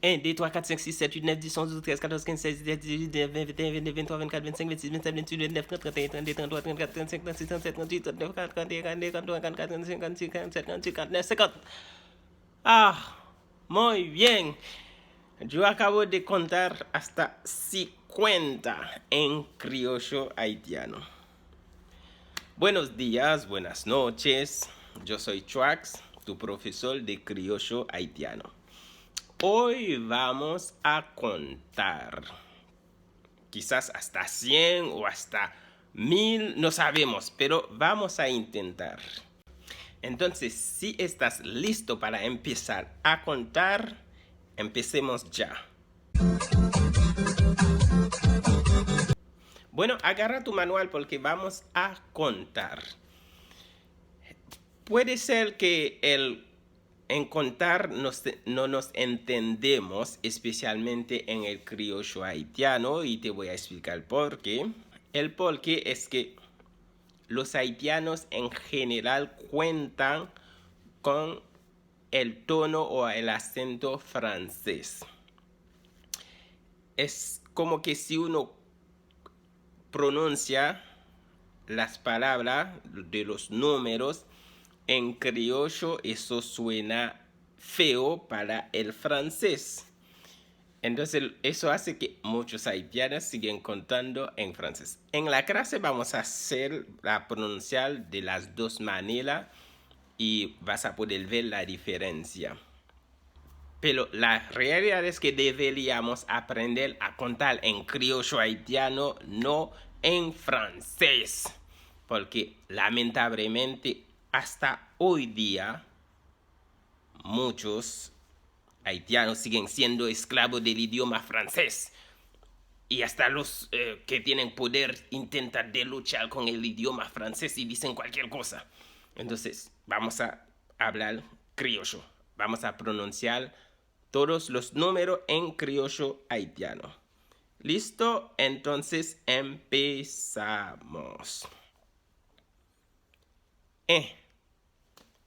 1, 2, 3, 4, 5, 6, 7, 8, 9, 10, 11, 12, 13, 14, 15, 16, 17, 18, 19, 20, 21, 22, 23, 24, 25, 26, 27, 28, 29, 30, 31, 32, 33, 34, 35, 36, 37, 38, 39, 40, 41, 42, 43, 44, 45, 46, 47, 48, 49, 50. Ah, muy bien. Yo acabo de contar hasta 50 en criollo haitiano. Buenos días, buenas noches. Yo soy Trax, tu profesor de criollo haitiano. Hoy vamos a contar quizás hasta 100 o hasta 1000, no sabemos, pero vamos a intentar. Entonces, si estás listo para empezar a contar, empecemos ya. Bueno, agarra tu manual porque vamos a contar. Puede ser que en contar no nos entendemos, especialmente en el criollo haitiano, y te voy a explicar por qué. El por qué es que los haitianos en general cuentan con el tono o el acento francés. Es como que si uno pronuncia las palabras de los números en criollo, eso suena feo para el francés. Entonces eso hace que muchos haitianos siguen contando en francés. En la clase vamos a hacer la pronunciar de las dos maneras y vas a poder ver la diferencia. Pero la realidad es que deberíamos aprender a contar en criollo haitiano, no en francés. Porque lamentablemente hasta hoy día muchos haitianos siguen siendo esclavos del idioma francés. Y hasta los que tienen poder intentan de luchar con el idioma francés y dicen cualquier cosa. Entonces, vamos a hablar criollo. Vamos a pronunciar todos los números en criollo haitiano. ¿Listo? Entonces, empezamos.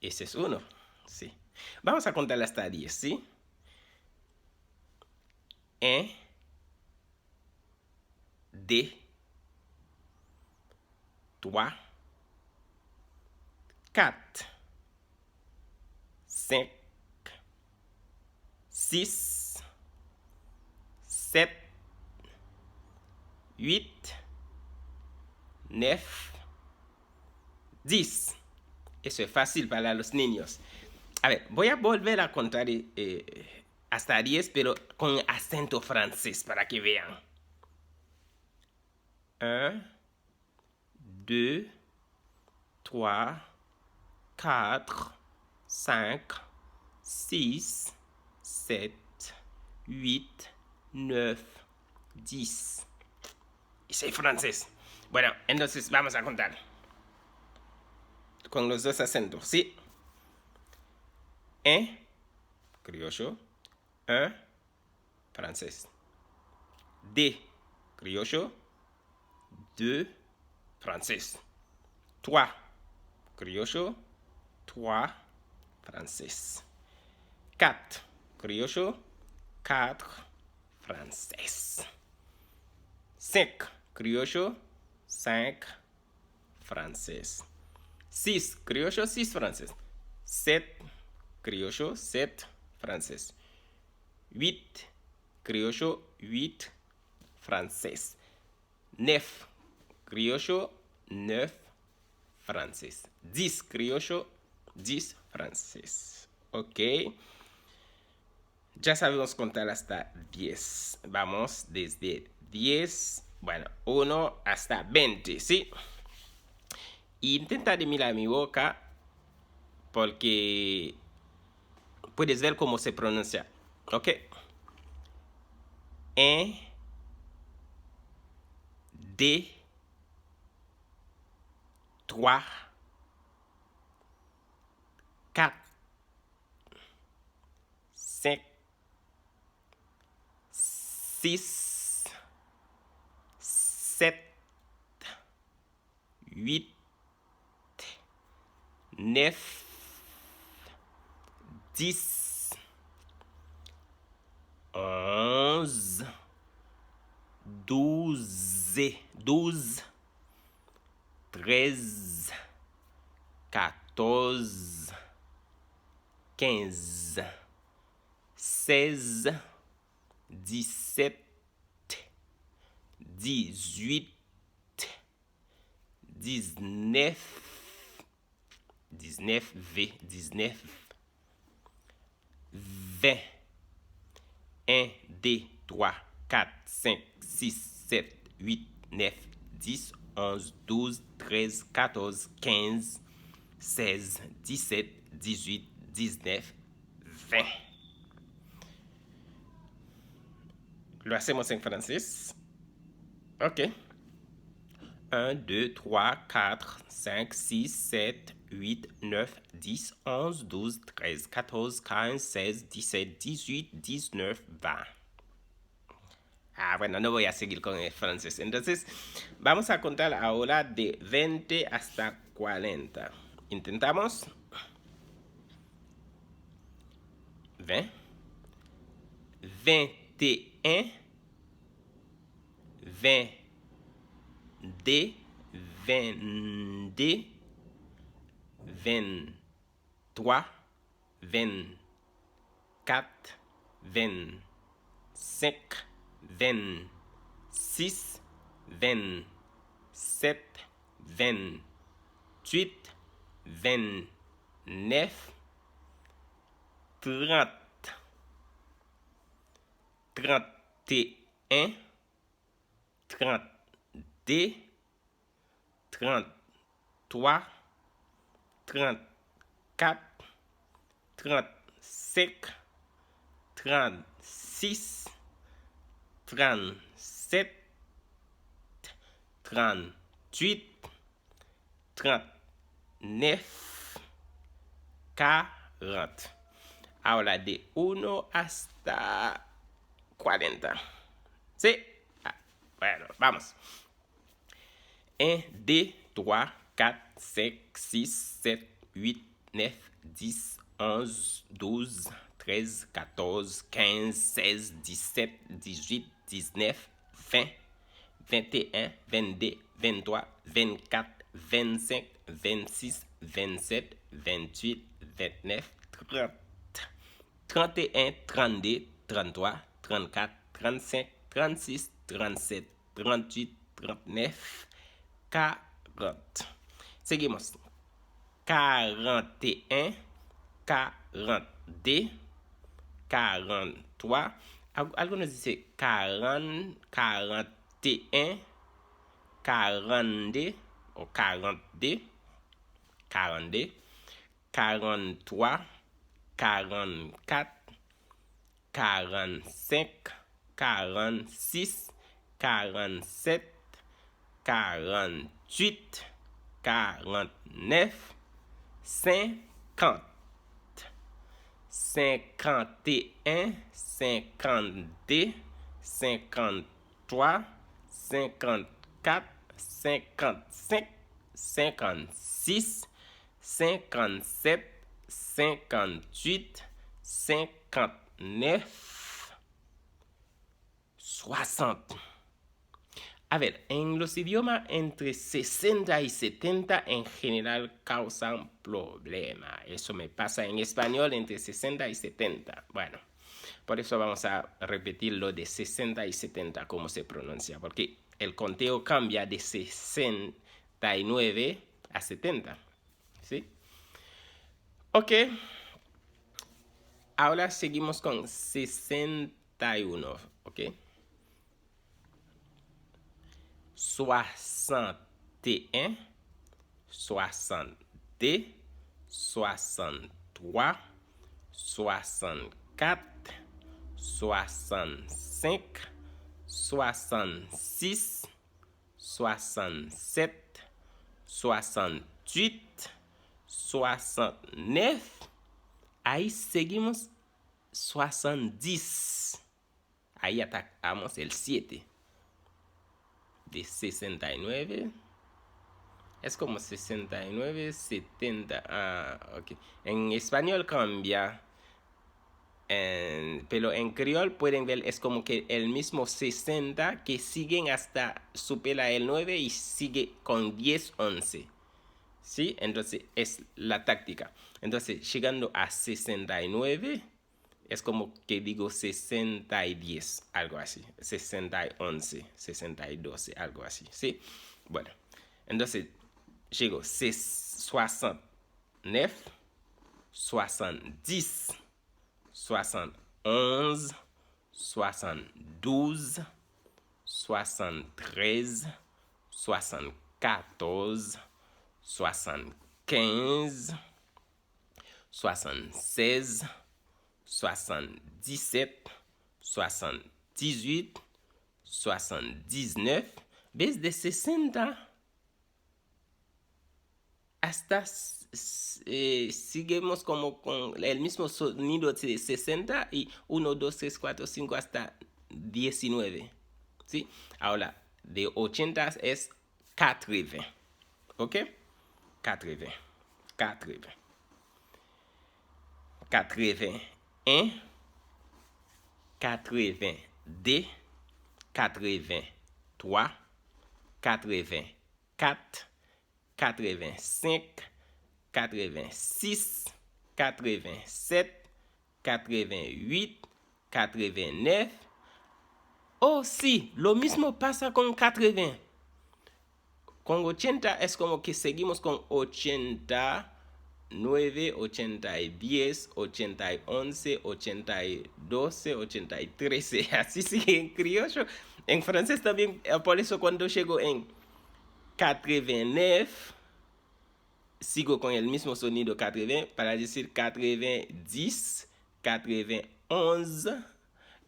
Ese es uno. Sí. Vamos a contar hasta 10, ¿sí? 1, 2, 3, 4, 5, 6, 7, 8, 9, 10. Eso es fácil para los niños. A ver, voy a volver a contar hasta 10, pero con acento francés para que vean. 1, 2, 3, 4, 5, 6, 7, 8, 9, 10. Y soy francés. Bueno, entonces vamos a contar. Con los dos acentos, ¿sí? 1, criollo. 1, francés. 2, criollo. 2, francés. 3, criollo. 3, francés. 4, criollo. 4, francés. 5, criollo. 5, francés. 6, criollo, 6, francés. 7, criollo, 7, francés. 8, criollo, 8, francés. 9, criollo, 9, francés. 10, criollo, 10, francés. Ok. Ya sabemos contar hasta 10. Vamos desde 10, bueno, 1 hasta 20, ¿sí? Intenta de mirar mi boca porque puedes ver cómo se pronuncia. Ok. 1, 2, 3, 4, 5, 6, 7, 8, 9, 10, 12, 13, 14, 15, 16, 17, 18, 19, 19, 20, 1, 2, 3, 4, 5, 6, 7, 8, 9, 10, 11, 12, 13, 14, 15, 16, 17, 18, 19, 20. Lo hacemos en francés. Ok. 1, 2, 3, 4, 5, 6, 7, 8, 9, 10, 11, 12, 13, 14, 15, 16, 17, 18, 19, 20. Bueno, no voy a seguir con el francés. Entonces, vamos a contar ahora de 20 hasta 40. ¿Intentamos? 20, 21, 22, 22, 23, 24, 25, 26, 27, 28, 29, 30, 31, 32, 33, 34, 35, 36, 37, 38, 39, 40. Ahora de 1 hasta 40. ¿Sí? Bueno, vamos. 1, 2, 3, 4, 5, 6, 7, 8, 9, 10, 11, 12, 13, 14, 15, 16, 17, 18, 19, 20, 21, 22, 23, 24, 25, 26, 27, 28, 29, 30, 31, 32, 33, 34, 35, 36, 37, 38, 39, 40. Seguimos. 41, 42, 43. Algunos dicen 40, 41, 42 o 42, 42, 43, 44, 45, 46, 47, 48, 49, 50, 51, 52, 53, 54, 55, 56, 57, 58, 59, 60. A ver, en los idiomas entre 60 y 70 en general causan problema. Eso me pasa en español entre 60 y 70. Bueno, por eso vamos a repetir lo de 60 y 70, cómo se pronuncia, porque el conteo cambia de 69 a 70. ¿Sí? Ok. Ahora seguimos con 61. ¿Ok? 61, 62, 63, 64, 65, 66, 67, 68, 69. Ahí seguimos 70. Ahí atacamos el 7. De 69. Es como 69, 70. Ok. En español cambia. pero en criol pueden ver, es como que el mismo 60 que siguen hasta supera el 9 y sigue con 10, 11. ¿Sí? Entonces es la táctica. Entonces llegando a 69 es como que digo 60 y 10, algo así. 60 y 11, 60 y 12, algo así. ¿Sí? Bueno, entonces llego 69, 70, 71, 72, 73, 74, 75, 76, 77, 78, 79, desde 60 hasta seguimos como con el mismo sonido de 60 y 1, 2, 3, 4, 5 hasta 19. ¿Sí? Ahora, de 80 es 80. ¿Ok? 80. 80. 81, 82, 83, 84, 85, 86, 87, 88, 89. Oh, sí, lo mismo pasa con 80. Con 80 es como que seguimos con 80, 9, 80 y 10, 80 y 11, 80 y 12, 80 y 13. Así sigue en criollo. En francés también, por eso cuando llego en 89, sigo con el mismo sonido 80 para decir 90, 10, 91,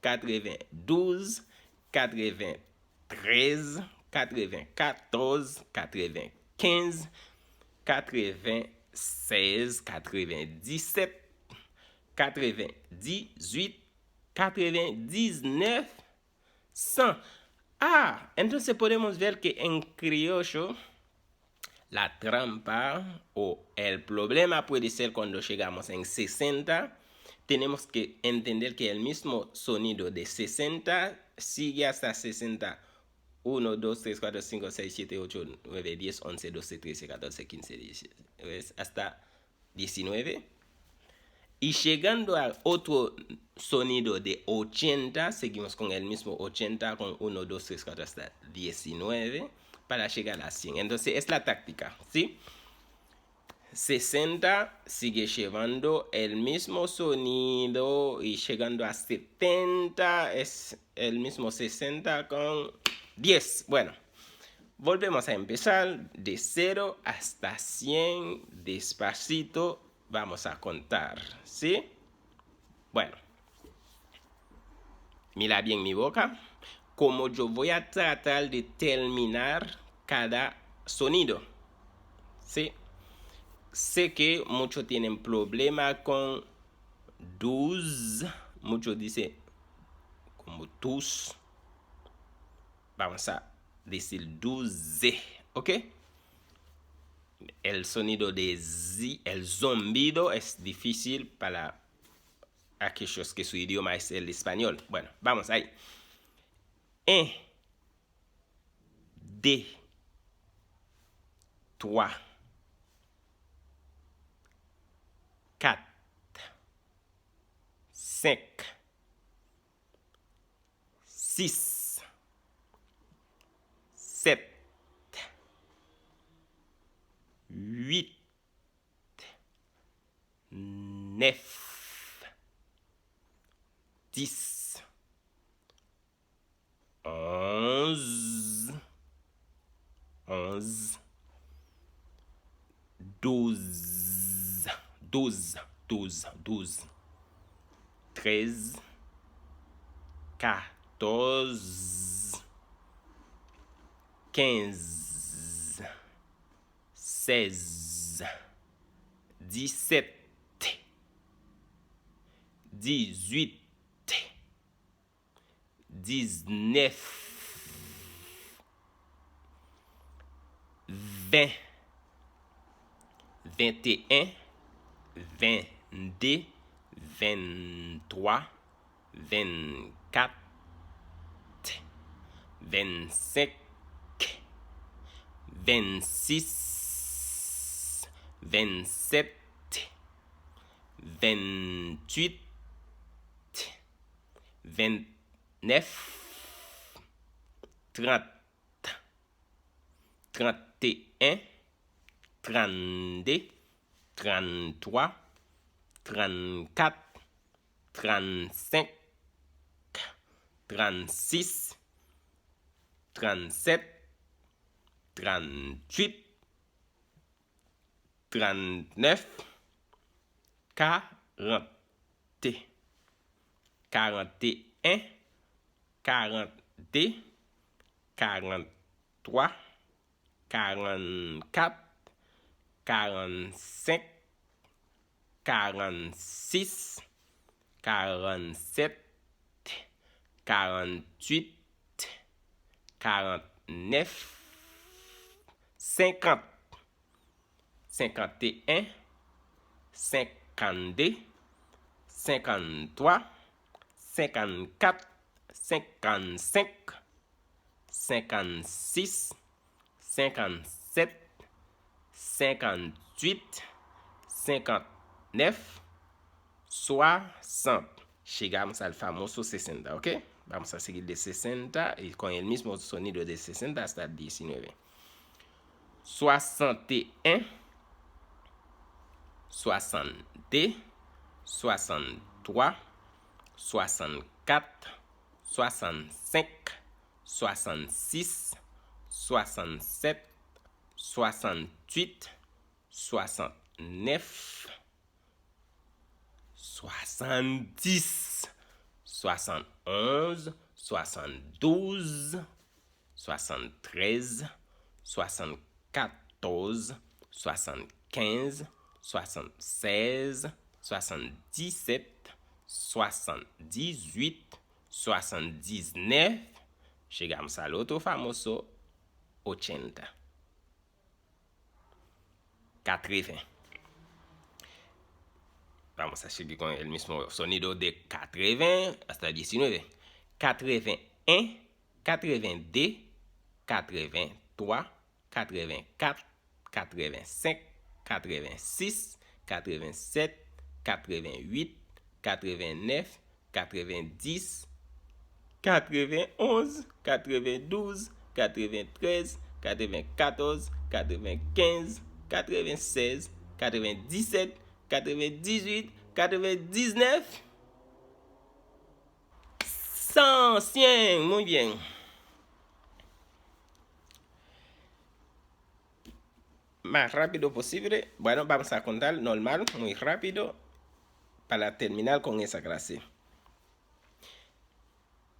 92, 93, 94, 95, 96, 97, 98, 99, 100. Ah, entonces podemos ver que en criollo la trampa o el problema puede ser cuando llegamos en 60. Tenemos que entender que el mismo sonido de 60 sigue hasta 60. 1, 2, 3, 4, 5, 6, 7, 8, 9, 10, 11, 12, 13, 14, 15, 16, hasta 19. Y llegando a otro sonido de 80, seguimos con el mismo 80 con 1, 2, 3, 4 hasta 19 para llegar a 100. Entonces es la táctica, ¿sí? 60 sigue llevando el mismo sonido y llegando a 70 es el mismo 60 con 10. Bueno, volvemos a empezar de 0 hasta 100 despacito. Vamos a contar, ¿sí? Bueno, mira bien mi boca. Como yo voy a tratar de terminar cada sonido, ¿sí? Sé que muchos tienen problema con 12. Muchos dicen como tus. Vamos a decir 12, ¿ok? El sonido de Z, el zumbido es difícil para aquellos que su idioma es el español. Bueno, vamos ahí. 1, 2, 3, 4, 5, 6, 7, 8, 9, 10, 11, 12, 13, 14, 15, 16, 17, 18, 19, 20, 21, 22, 23, 24, 25, 26, 27, 28, 29, 30, 31, 32, 33, 34, 35, 36, 37, 38, 39, 40, 41, 42, 43, 44, 45, 46, 47, 48, 49, 50, 51, 52, 53, 54, 55, 56, 57, 58, 59, 60. Llegamos al famoso 60, ¿ok? Vamos a seguir de 60 y con el mismo sonido de 60 hasta 19. 61, 62, 63, 64, 65, 66, 67, 68, 69, 70, 71, 72, 73, 74, 75, 76, 77, 78, 79. Llegamos al otro famoso 80. 80. Vamos a seguir con el mismo sonido de 80 hasta 19. 81, 82, 83, 84, 85, 86, 87, 88, 89, 90, 91, 92, 93, 94, 95, 96, 97, 98, 99, 100, 100, muy bien. Más rápido posible. Bueno, vamos a contar normal, muy rápido, para terminar con esa clase.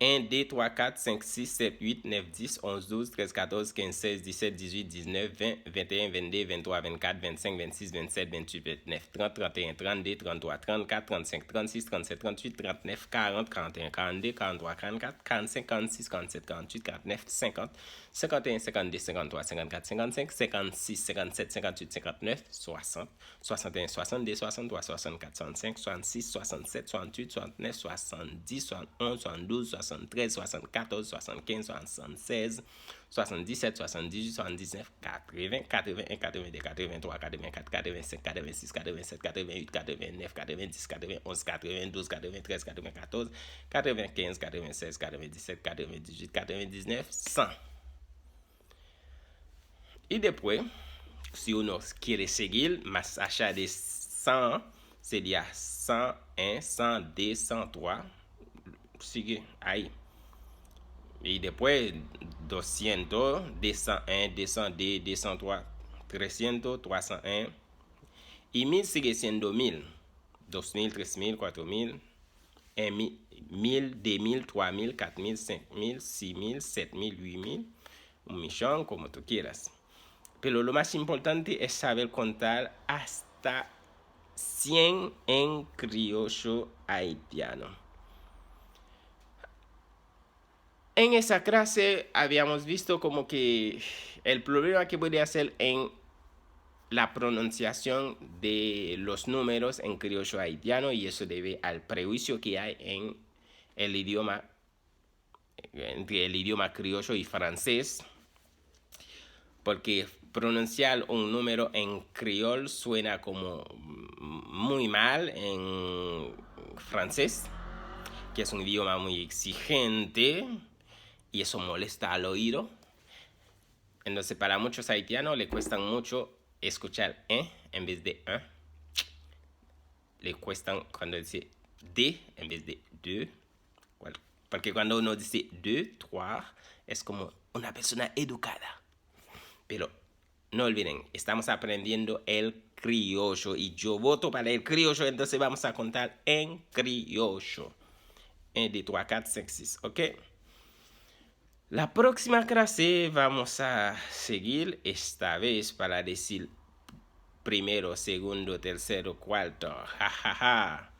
1, 2, 3, 4, 5, 6, 7, 8, 9, 10, 11, 12, 13, 14, 15, 16, 17, 18, 19, 20, 21, 22, 23, 24, 25, 26, 27, 28, 29, 30, 31, 32, 33, 34, 35, 36, 37, 38, 39, 40, 41, 42, 43, 44, 45, 46, 47, 48, 49, 50, 51, 52, 53, 54, 55, 56, 57, 58, 59, 60, 61, 62, 63, 64, 65, 66, 67, 68, 69, 70, 71, 72, 73, 74, 75, 76, 77, 78, 79, 80, 81, 82, 83, 84, 85, 86, 87, 88, 89, 90, 91, 92, 93, 94, 95, 96, 97, 98, 99, 100. Y después, si uno quiere seguir más allá de 100, sería 101, 102, 103. Sigue ahí. Y después 200, 201, 202, 203, 300, 301. Y 1000 sigue siendo 1000. 2000, 3000, 4000, 1000, 2000, 3000, 4000, 5000, 6000, 7000, 8000. Un millón, como tú quieras. Pero lo más importante es saber contar hasta 100 en criollo haitiano. En esa clase habíamos visto como que el problema que puede hacer en la pronunciación de los números en criollo haitiano, y eso debe al prejuicio que hay en el idioma, entre el idioma criollo y francés, porque pronunciar un número en criol suena como muy mal en francés, que es un idioma muy exigente y eso molesta al oído. Entonces para muchos haitianos le cuesta mucho escuchar en vez de le cuestan cuando dice de en vez de de, porque cuando uno dice deux, trois, es como una persona educada. Pero no olviden, estamos aprendiendo el criollo y yo voto para el criollo, entonces vamos a contar en criollo. 1, 2, 3, 4, 5, 6, ¿ok? La próxima clase vamos a seguir esta vez para decir primero, segundo, tercero, cuarto. Ja, ja, ja.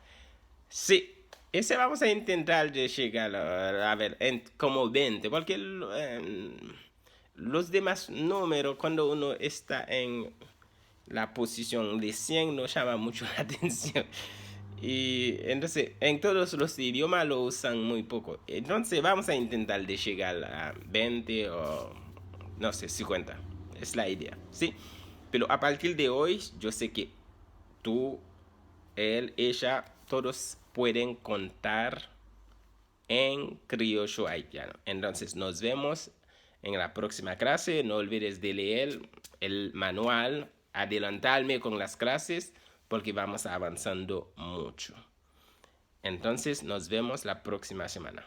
Sí, ese vamos a intentar de llegar a ver como 20, porque los demás números, cuando uno está en la posición de 100, no llama mucho la atención. Y entonces en todos los idiomas lo usan muy poco. Entonces vamos a intentar de llegar a 20 o no sé, 50. Es la idea, ¿sí? Pero a partir de hoy yo sé que tú, él, ella, todos pueden contar en criollo haitiano. Entonces nos vemos en la próxima clase. No olvides de leer el manual, adelantarme con las clases porque vamos avanzando mucho. Entonces nos vemos la próxima semana.